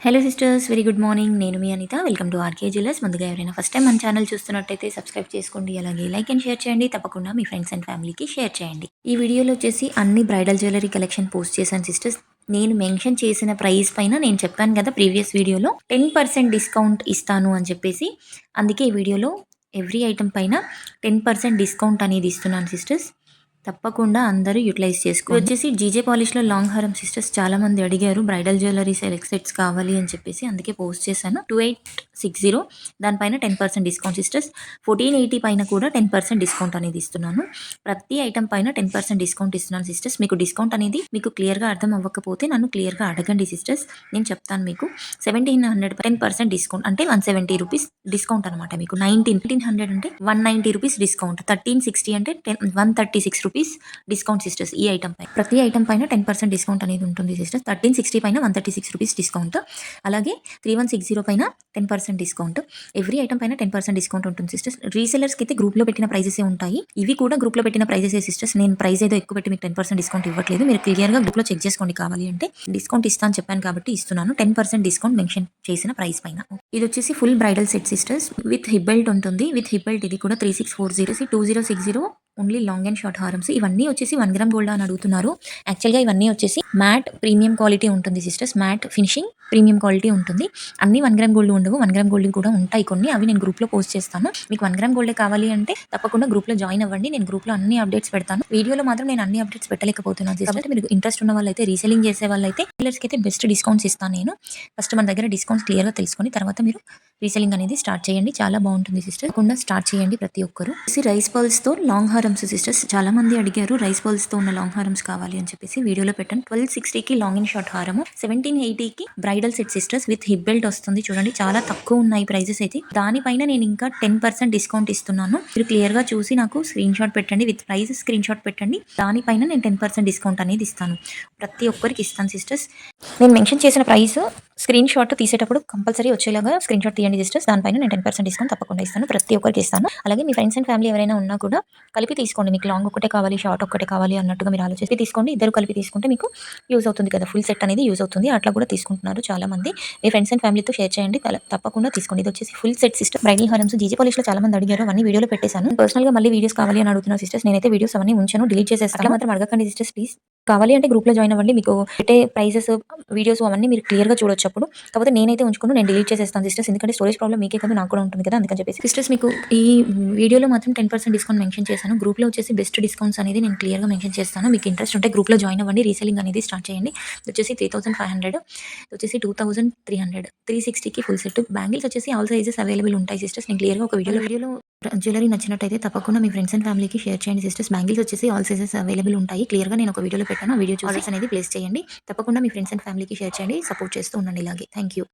Hello sisters, very good morning. నేను మీ Anitha. Welcome to RK jewellers. ముందుగా ఎవరైనా ఫస్ట్ టైం మన ఛానల్ చూస్తున్నట్టయితే సబ్స్క్రైబ్ చేసుకోండి. అలాగే లైక్ అండ్ షేర్ చేయండి. తప్పకుండా మీ ఫ్రెండ్స్ అండ్ ఫ్యామిలీకి షేర్ చేయండి. ఈ వీడియోలో వచ్చేసి అన్ని బ్రైడల్ జ్యువెలరీ కలెక్షన్ పోస్ట్ చేశాను సిస్టర్స్. నేను మెన్షన్ చేసిన ప్రైస్ పైన నేను చెప్పాను కదా ప్రీవియస్ వీడియోలో 10% డిస్కౌంట్ ఇస్తాను అని చెప్పేసి, అందుకే ఈ వీడియోలో ఎవ్రీ ఐటమ్ పైన 10% డిస్కౌంట్ అనేది ఇస్తున్నాను సిస్టర్స్. తప్పకుండా అందరూ యూటిలైజ్ చేసుకోండి. వచ్చేసి జీజే పాలిష్లో లాంగ్ హారం సిస్టర్స్ చాలా మంది అడిగారు బ్రైడల్ జ్యువెలరీ సెలెక్ట్ సెట్స్ కావాలి అని చెప్పేసి, అందుకే పోస్ట్ చేశాను. 2860 దానిపైన 10% డిస్కౌంట్ సిస్టర్స్. 1480 పైన కూడా 10% డిస్కౌంట్ అనేది ఇస్తున్నాను. ప్రతి ఐటమ్ పైన 10% డిస్కౌంట్ ఇస్తున్నాను సిస్టర్స్. మీకు డిస్కౌంట్ అనేది మీకు క్లియర్గా అర్థం అవ్వకపోతే నన్ను క్లియర్గా అడగండి సిస్టర్స్, నేను చెప్తాను మీకు. 1700 10% డిస్కౌంట్ అంటే 170 రూపీస్ డిస్కౌంట్ అనమాట. మీకు 1900 అంటే 190 రూపీస్ డిస్కౌంట్, 1360 అంటే 136 రూపీస్ డిస్కౌంట్ సిస్టర్స్. ఈ ఐటమ్ పై ప్రతి ఐటమ్ పైన 10% డిస్కౌంట్ అనేది ఉంటుంది సిస్టర్స్. 1360 పైన 136 రూపీస్ డిస్కౌంట్, అలాగే 3160 పైన 10% డిస్కౌంట్. ఎవ్రీ ఐటమ్ పైన 10% డిస్కౌంట్ ఉంటుంది సిస్టర్స్. రీసెలర్స్కి అయితే గ్రూప్లో పెట్టిన ప్రైజెస్ ఉంటాయి. ఇవి కూడా గ్రూప్లో పెట్టిన ప్రైజెస్ సిస్టర్స్. నేను ప్రైస్ ఏదో ఎక్కువ పెట్టి మీకు 10% డిస్కౌంట్ ఇవ్వట్లేదు. మీరు క్లియర్గా గ్రూప్లో చెక్ చేసుకోండి. కావాలి అంటే డిస్కౌంట్ ఇస్తాను చెప్పాను కాబట్టి ఇస్తున్నాను. 10% డిస్కౌంట్ మెన్షన్ చేసిన ప్రైస్ పైన. ఇది వచ్చేసి full bridal set sisters. With hip belt ఉంటుంది. విత్ హిప్ బెల్ట్ ఇది కూడా 3640 2060 ఓన్లీ లాంగ్ అండ్ షార్ట్ హారమ్స్. ఇవన్నీ వచ్చేసి 1 గ్రామ్ గోల్డ్ అని అడుగుతున్నారు. యాక్చువల్గా ఇవన్నీ వచ్చేసి మ్యాట్ ప్రీమియం క్వాలిటీ ఉంటుంది sisters. Matte finishing premium quality ఉంటుంది. అన్ని 1 గ్రామ్ గోల్డ్ ఉండవు, 1 గ్రామ్ గోల్డ్ కూడా ఉంటాయి కొన్ని. అవి నేను గ్రూప్లో పోస్ట్ చేస్తాను. మీకు 1 గ్రామ్ గోల్డ్ కావాలి అంటే తప్పకుండా గ్రూప్లో జాయిన్ అవ్వండి. నేను గ్రూప్లో అన్ని అప్డేట్స్ పెడతాను. వీడియోలో మాత్రం నేను అన్ని అప్డేట్స్ పెట్టలేకపోతున్నాను కాబట్టి మీరు ఇంట్రెస్ట్ ఉన్న వాళ్ళైతే, రీసెలింగ్ చేసే వాళ్ళైతే డీలర్స్కి అయితే బెస్ట్ డిస్కౌంట్స్ ఇస్తాను నేను. ఫస్ట్ మన దగ్గర డిస్కౌంట్స్ క్లియర్గా తెలుసుకొని తర్వాత మీరు రీసెలింగ్ అనేది స్టార్ట్ చేయండి. చాలా బాగుంటుంది సిస్టర్. తప్పకుండా స్టార్ట్ చేయండి ప్రతి ఒక్కరు. రైస్ పర్ల్స్తో లాంగ్ హారమ్స్ సిస్టర్స్. చాలా మంది అడిగారు రైస్ పర్ల్స్తో ఉన్న లాంగ్ హారమ్స్ కావాలి అని చెప్పేసి వీడియోలో పెట్టాను. 1260కి లాంగ్ అండ్ షార్ట్ హారము, 1780కి bridal set sisters with hip belt వస్తుంది. చూడండి చాలా తక్కువ ఉన్నాయి ప్రైజెస్ అయితే. దానిపైన నేను ఇంకా 10% డిస్కౌంట్ ఇస్తున్నాను. మీరు క్లియర్గా చూసి నాకు స్క్రీన్ షాట్ పెట్టండి, విత్ ప్రైస్ స్క్రీన్ షాట్ పెట్టండి. దానిపైన నేను 10% డిస్కౌంట్ అనేది ఇస్తాను. ప్రతి ఒక్కరికి ఇస్తాను సిస్టర్స్. నేను మెన్షన్ చేసిన ప్రైస్ స్క్రీన్ షాట్ తీసేటప్పుడు కంపల్సరీ వచ్చేలాగా స్క్రీన్ షాట్ తీయండి సిస్టర్స్. దానిపైన నేను 10% డిస్కౌంట్ తప్పకుండా ఇస్తాను. ప్రతి ఒక్కరికి ఇస్తాను. అలాగే మీ ఫ్రెండ్స్ అండ్ ఫ్యామిలీ ఎవరైనా ఉన్నా కూడా కలిపి తీసుకోండి. మీకు లాంగ్ ఒకటే కావాలి, షార్ట్ ఒకటే కావాలి అన్నట్టుగా మీరు ఆలోచిస్తే తీసుకోండి. ఇద్దరు కలిపి తీసుకుంటే మీకు యూజ్ అవుతుంది కదా, ఫుల్ సెట్ అనేది యూజ్ అవుతుంది. అట్లా కూడా తీసుకుంటున్నారు చాలా మంది. మీ ఫ్రెండ్స్ అండ్ ఫ్యామిలీతో షేర్ చేయండి. తప్పకుండా తీసుకోండి. ఇది వచ్చేసి ఫుల్ సెట్ సిస్టర్ బ్రైడల్ హారమ్స్. జీజే పాలిష్లో చాలా మంది అడిగారు, అవన్నీ వీడియోలో పెట్టేశాను. పర్సనల్గా మళ్ళీ వీడియోస్ కావాలి అని అడుగుతున్నారు సిస్టర్స్. నేనైతే వీడియోస్ అవన్నీ ఉంచాను, డిలీట్ చేసేస్తాను. అట్లా మాత్రం అడగకండి సిస్టర్స్ ప్లీజ్. కావాలి అంటే గ్రూప్లో జాయిన్ అవ్వండి. మీకు పెట్టే ప్రైజెస్ వీడియోస్ అవన్నీ మీరు క్లియర్గా చూడొచ్చు అప్పుడు. కాకపోతే నేనైతే ఉంచుకుని నేను డిలీట్ చేసేస్తాను సిస్టర్స్, ఎందుకంటే స్టోరేజ్ ప్రాబ్లం మీకే కదా నాకు కూడా ఉంటుంది కదా, అందుకని చెప్పేసి. సిస్టర్స్ మీకు ఈ వీడియోలో మాత్రం 10% డిస్కౌంట్ మెన్షన్ చేశాను. గ్రూప్లో వచ్చేసి బెస్ట్ డిస్కౌంట్స్ అనేది నేను క్లియర్గా మెన్షన్ చేస్తాను. మీకు ఇంట్రెస్ట్ ఉంటే గ్రూప్లో జాయిన్ అవ్వండి, రీసెలింగ్ అనేది స్టార్ట్ చేయండి. వచ్చేసి 3500, వచ్చేసి 2300, 360కి ఫుల్ సెట్. బ్యాంగిల్స్ వచ్చేసి ఆల్ సైజెస్ అవైలబుల్ ఉంటాయి సిస్టర్స్. నేను క్లియర్గా ఒక వీడియోలో జ్యువెలరీ నచ్చినట్టయితే తప్పకుండా మీ ఫ్రెండ్స్ అండ్ ఫ్యామిలీకి షేర్ చేయండి సిస్టర్స్. బ్యాంగిల్స్ వచ్చేసి ఆల్ సైజెస్ అవైలబుల్ ఉంటాయి. క్లియర్గా నేను ఒక వీడియోలో పెట్టాను. ఆ వీడియో చూసి అనేది ప్లేస్ చేయండి. తప్పకుండా మీ ఫ్రెండ్స్ అండ్ ఫ్యామిలీకి షేర్ చేయండి. సపోర్ట్ చేస్తూ ఉండండి ఇలాగే. Thank you.